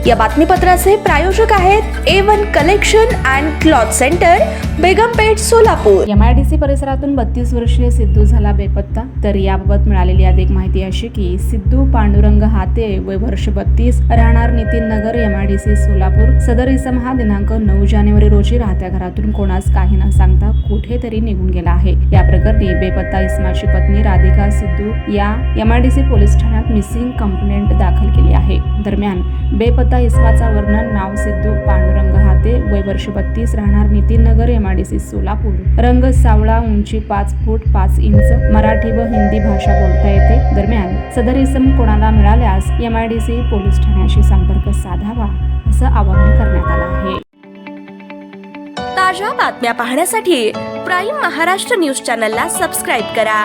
या बातमीपत्राचे प्रायोजक आहेत A1 collection and cloth centre, Begampeth, Solapur. MIDC परिसरातून 32 वर्षीय सिद्धू झाला बेपत्ता। तर याबाबत मिळालेली अधिक माहिती अशी की सिद्धू पांडुरंग हाते, वय वर्ष 32, राहणार नितीन नगर, MIDC, सोलापूर। सदर इसम हा दिनांक 9 जानेवारी रोजी राहत्या घरातून कोणास काही न सांगता कुठेतरी निघून गेला आहे। या प्रकरणी बेपत्ता इसमाची पत्नी राधिका सिद्धू या MIDC पोलीस ठाण्यात मिसिंग कंप्लेंट दाखल केली आहे। दरम्यान बेपत्ता इसमाचा वर्णन: नाव सिद्धू पांडुरंग हाते, वय वर्ष 32, राहणार नितीन नगर, MIDC, सोलापूर। रंग सावळा, उंची 5 फूट 5 इंच, मराठी व हिंदी भाषा बोलता येते। दरम्यान सदर इसम कोणाला मिळाल्यास MIDC पोलीस ठाण्याशी संपर्क साधावा असं आवाहन करण्यात आलं आहे। ताज्या बातम्या पाहण्यासाठी प्राईम महाराष्ट्र न्यूज चॅनलला सबस्क्राईब करा।